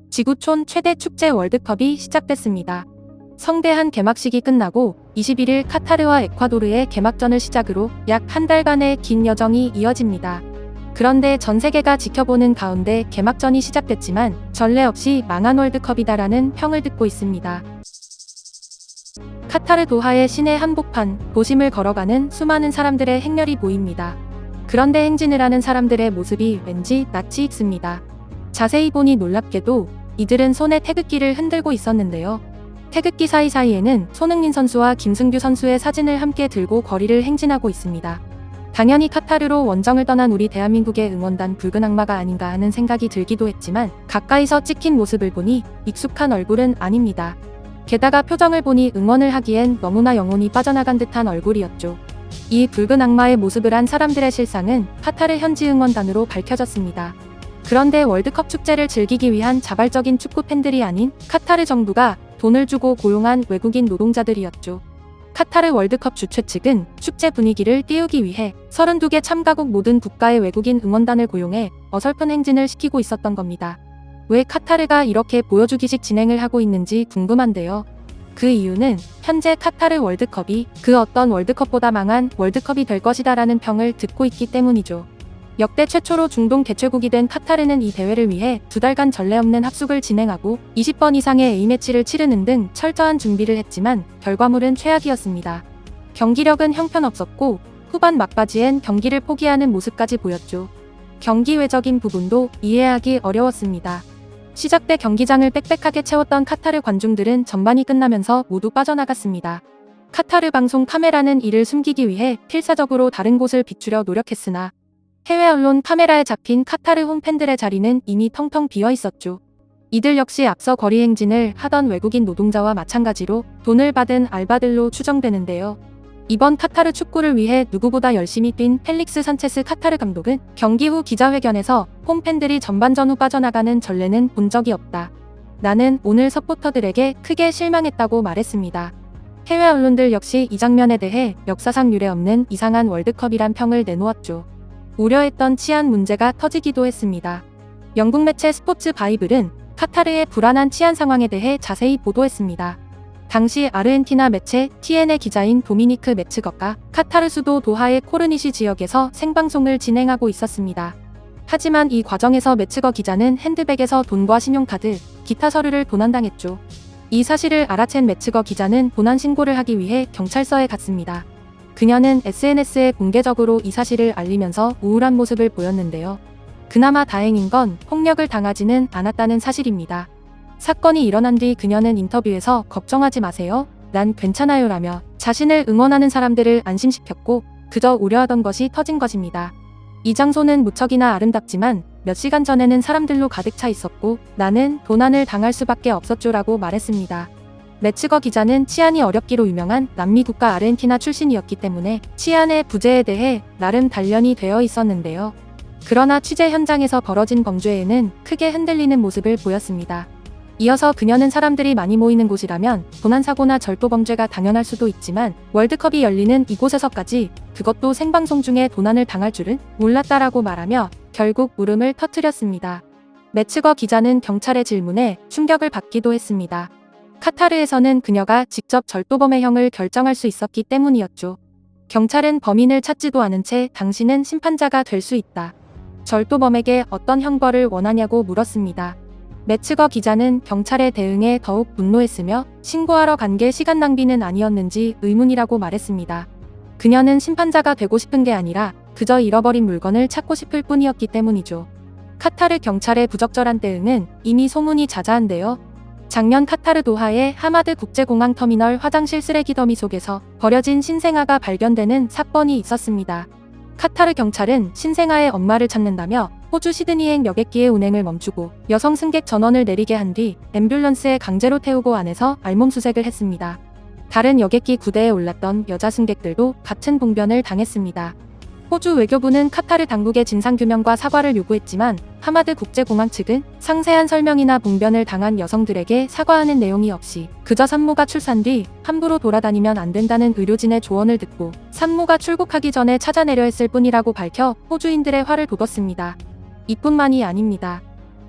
지구촌 최대 축제 월드컵이 시작됐습니다. 성대한 개막식이 끝나고 21일 카타르와 에콰도르의 개막전을 시작으로 약 한 달간의 긴 여정이 이어집니다. 그런데 전 세계가 지켜보는 가운데 개막전이 시작됐지만 전례 없이 망한 월드컵이다라는 평을 듣고 있습니다. 카타르 도하의 시내 한복판, 도심을 걸어가는 수많은 사람들의 행렬이 보입니다. 그런데 행진을 하는 사람들의 모습이 왠지 낯이 익습니다. 자세히 보니 놀랍게도 이들은 손에 태극기를 흔들고 있었는데요. 태극기 사이사이에는 손흥민 선수와 김승규 선수의 사진을 함께 들고 거리를 행진하고 있습니다. 당연히 카타르로 원정을 떠난 우리 대한민국의 응원단 붉은 악마가 아닌가 하는 생각이 들기도 했지만 가까이서 찍힌 모습을 보니 익숙한 얼굴은 아닙니다. 게다가 표정을 보니 응원을 하기엔 너무나 영혼이 빠져나간 듯한 얼굴이었죠. 이 붉은 악마의 모습을 한 사람들의 실상은 카타르 현지 응원단으로 밝혀졌습니다. 그런데 월드컵 축제를 즐기기 위한 자발적인 축구 팬들이 아닌 카타르 정부가 돈을 주고 고용한 외국인 노동자들이었죠. 카타르 월드컵 주최 측은 축제 분위기를 띄우기 위해 32개 참가국 모든 국가의 외국인 응원단을 고용해 어설픈 행진을 시키고 있었던 겁니다. 왜 카타르가 이렇게 보여주기식 진행을 하고 있는지 궁금한데요. 그 이유는 현재 카타르 월드컵이 그 어떤 월드컵보다 망한 월드컵이 될 것이다라는 평을 듣고 있기 때문이죠. 역대 최초로 중동 개최국이 된 카타르는 이 대회를 위해 2달간 전례 없는 합숙을 진행하고 20번 이상의 A매치를 치르는 등 철저한 준비를 했지만 결과물은 최악이었습니다. 경기력은 형편없었고 후반 막바지엔 경기를 포기하는 모습까지 보였죠. 경기 외적인 부분도 이해하기 어려웠습니다. 시작 때 경기장을 빽빽하게 채웠던 카타르 관중들은 전반이 끝나면서 모두 빠져나갔습니다. 카타르 방송 카메라는 이를 숨기기 위해 필사적으로 다른 곳을 비추려 노력했으나 해외 언론 카메라에 잡힌 카타르 홈팬들의 자리는 이미 텅텅 비어 있었죠. 이들 역시 앞서 거리 행진을 하던 외국인 노동자와 마찬가지로 돈을 받은 알바들로 추정되는데요. 이번 카타르 축구를 위해 누구보다 열심히 뛴 펠릭스 산체스 카타르 감독은 경기 후 기자회견에서 홈팬들이 전반전 후 빠져나가는 전례는 본 적이 없다. 나는 오늘 서포터들에게 크게 실망했다고 말했습니다. 해외 언론들 역시 이 장면에 대해 역사상 유례없는 이상한 월드컵이란 평을 내놓았죠. 우려했던 치안 문제가 터지기도 했습니다. 영국 매체 스포츠 바이블은 카타르의 불안한 치안 상황에 대해 자세히 보도했습니다. 당시 아르헨티나 매체 TN의 기자인 도미니크 메츠거가 카타르 수도 도하의 코르니시 지역에서 생방송을 진행하고 있었습니다. 하지만 이 과정에서 메츠거 기자는 핸드백에서 돈과 신용카드, 기타 서류를 도난당했죠. 이 사실을 알아챈 메츠거 기자는 본안 신고를 하기 위해 경찰서에 갔습니다. 그녀는 SNS에 공개적으로 이 사실을 알리면서 우울한 모습을 보였는데요. 그나마 다행인 건 폭력을 당하지는 않았다는 사실입니다. 사건이 일어난 뒤 그녀는 인터뷰에서 걱정하지 마세요. 난 괜찮아요 라며 자신을 응원하는 사람들을 안심시켰고 그저 우려하던 것이 터진 것입니다. 이 장소는 무척이나 아름답지만 몇 시간 전에는 사람들로 가득 차 있었고 나는 도난을 당할 수밖에 없었죠라고 말했습니다. 메츠거 기자는 치안이 어렵기로 유명한 남미 국가 아르헨티나 출신이었기 때문에 치안의 부재에 대해 나름 단련이 되어 있었는데요. 그러나 취재 현장에서 벌어진 범죄에는 크게 흔들리는 모습을 보였습니다. 이어서 그녀는 사람들이 많이 모이는 곳이라면 도난사고나 절도범죄가 당연할 수도 있지만 월드컵이 열리는 이곳에서까지 그것도 생방송 중에 도난을 당할 줄은 몰랐다라고 말하며 결국 울음을 터뜨렸습니다. 메츠거 기자는 경찰의 질문에 충격을 받기도 했습니다. 카타르에서는 그녀가 직접 절도범의 형을 결정할 수 있었기 때문이었죠. 경찰은 범인을 찾지도 않은 채 당신은 심판자가 될 수 있다. 절도범에게 어떤 형벌을 원하냐고 물었습니다. 메츠거 기자는 경찰의 대응에 더욱 분노했으며 신고하러 간 게 시간 낭비는 아니었는지 의문이라고 말했습니다. 그녀는 심판자가 되고 싶은 게 아니라 그저 잃어버린 물건을 찾고 싶을 뿐이었기 때문이죠. 카타르 경찰의 부적절한 대응은 이미 소문이 자자한데요. 작년 카타르 도하의 하마드 국제공항 터미널 화장실 쓰레기 더미 속에서 버려진 신생아가 발견되는 사건이 있었습니다. 카타르 경찰은 신생아의 엄마를 찾는다며 호주 시드니행 여객기의 운행을 멈추고 여성 승객 전원을 내리게 한 뒤 앰뷸런스에 강제로 태우고 안에서 알몸 수색을 했습니다. 다른 여객기 구대에 올랐던 여자 승객들도 같은 봉변을 당했습니다. 호주 외교부는 카타르 당국의 진상규명과 사과를 요구했지만 하마드 국제공항 측은 상세한 설명이나 봉변을 당한 여성들에게 사과하는 내용이 없이 그저 산모가 출산 뒤 함부로 돌아다니면 안 된다는 의료진의 조언을 듣고 산모가 출국하기 전에 찾아내려 했을 뿐이라고 밝혀 호주인들의 화를 돋웠습니다. 이뿐만이 아닙니다.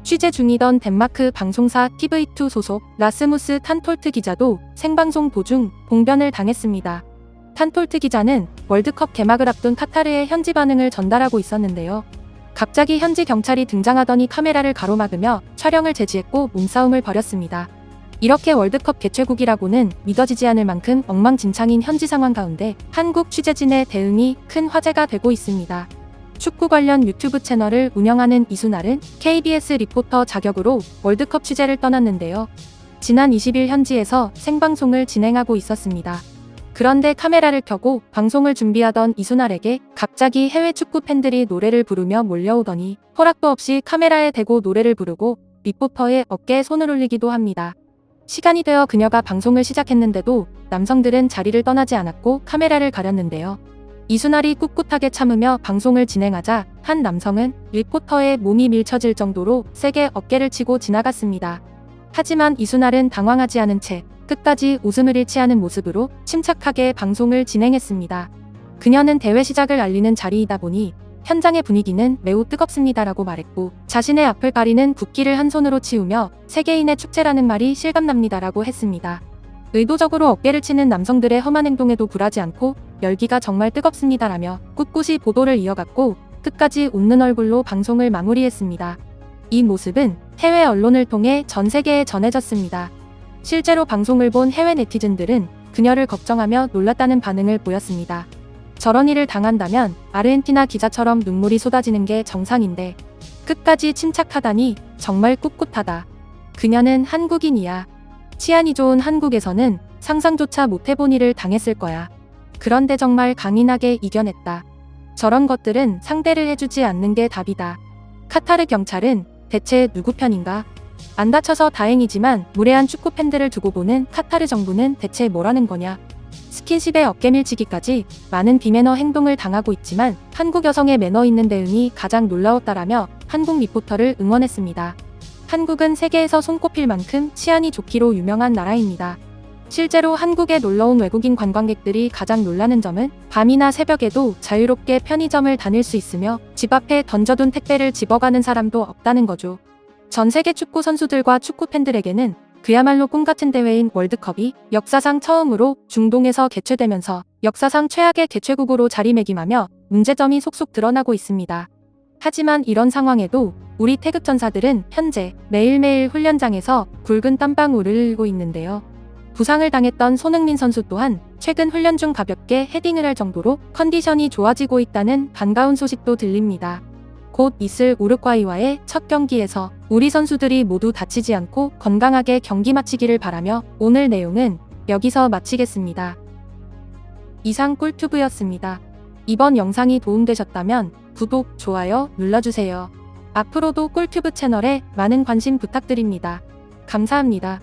취재 중이던 덴마크 방송사 TV2 소속 라스무스 탄톨트 기자도 생방송 도중 봉변을 당했습니다. 탄톨트 기자는 월드컵 개막을 앞둔 카타르의 현지 반응을 전달하고 있었는데요. 갑자기 현지 경찰이 등장하더니 카메라를 가로막으며 촬영을 제지했고 몸싸움을 벌였습니다. 이렇게 월드컵 개최국이라고는 믿어지지 않을 만큼 엉망진창인 현지 상황 가운데 한국 취재진의 대응이 큰 화제가 되고 있습니다. 축구 관련 유튜브 채널을 운영하는 이순알은 KBS 리포터 자격으로 월드컵 취재를 떠났는데요. 지난 20일 현지에서 생방송을 진행하고 있었습니다. 그런데 카메라를 켜고 방송을 준비하던 이순알에게 갑자기 해외 축구 팬들이 노래를 부르며 몰려오더니 허락도 없이 카메라에 대고 노래를 부르고 리포터의 어깨에 손을 올리기도 합니다. 시간이 되어 그녀가 방송을 시작했는데도 남성들은 자리를 떠나지 않았고 카메라를 가렸는데요. 이순알이 꿋꿋하게 참으며 방송을 진행하자 한 남성은 리포터의 몸이 밀쳐질 정도로 세게 어깨를 치고 지나갔습니다. 하지만 이순알은 당황하지 않은 채 끝까지 웃음을 잃지 않은 모습으로 침착하게 방송을 진행했습니다. 그녀는 대회 시작을 알리는 자리이다 보니 현장의 분위기는 매우 뜨겁습니다라고 말했고 자신의 앞을 가리는 붓기를 한 손으로 치우며 세계인의 축제라는 말이 실감납니다라고 했습니다. 의도적으로 어깨를 치는 남성들의 험한 행동에도 굴하지 않고 열기가 정말 뜨겁습니다라며 꿋꿋이 보도를 이어갔고 끝까지 웃는 얼굴로 방송을 마무리했습니다. 이 모습은 해외 언론을 통해 전 세계에 전해졌습니다. 실제로 방송을 본 해외 네티즌들은 그녀를 걱정하며 놀랐다는 반응을 보였습니다. 저런 일을 당한다면 아르헨티나 기자처럼 눈물이 쏟아지는 게 정상인데 끝까지 침착하다니 정말 꿋꿋하다. 그녀는 한국인이야. 치안이 좋은 한국에서는 상상조차 못해본 일을 당했을 거야. 그런데 정말 강인하게 이겨냈다. 저런 것들은 상대를 해주지 않는 게 답이다. 카타르 경찰은 대체 누구 편인가? 안 다쳐서 다행이지만 무례한 축구 팬들을 두고 보는 카타르 정부는 대체 뭐라는 거냐? 스킨십에 어깨 밀치기까지 많은 비매너 행동을 당하고 있지만 한국 여성의 매너 있는 대응이 가장 놀라웠다라며 한국 리포터를 응원했습니다. 한국은 세계에서 손꼽힐 만큼 치안이 좋기로 유명한 나라입니다. 실제로 한국에 놀러온 외국인 관광객들이 가장 놀라는 점은 밤이나 새벽에도 자유롭게 편의점을 다닐 수 있으며 집 앞에 던져둔 택배를 집어가는 사람도 없다는 거죠. 전 세계 축구 선수들과 축구 팬들에게는 그야말로 꿈같은 대회인 월드컵이 역사상 처음으로 중동에서 개최되면서 역사상 최악의 개최국으로 자리매김하며 문제점이 속속 드러나고 있습니다. 하지만 이런 상황에도 우리 태극전사들은 현재 매일매일 훈련장에서 굵은 땀방울을 흘리고 있는데요. 부상을 당했던 손흥민 선수 또한 최근 훈련 중 가볍게 헤딩을 할 정도로 컨디션이 좋아지고 있다는 반가운 소식도 들립니다. 곧 있을 우루과이와의 첫 경기에서 우리 선수들이 모두 다치지 않고 건강하게 경기 마치기를 바라며 오늘 내용은 여기서 마치겠습니다. 이상 꿀튜브였습니다. 이번 영상이 도움되셨다면 구독, 좋아요 눌러주세요. 앞으로도 꿀튜브 채널에 많은 관심 부탁드립니다. 감사합니다.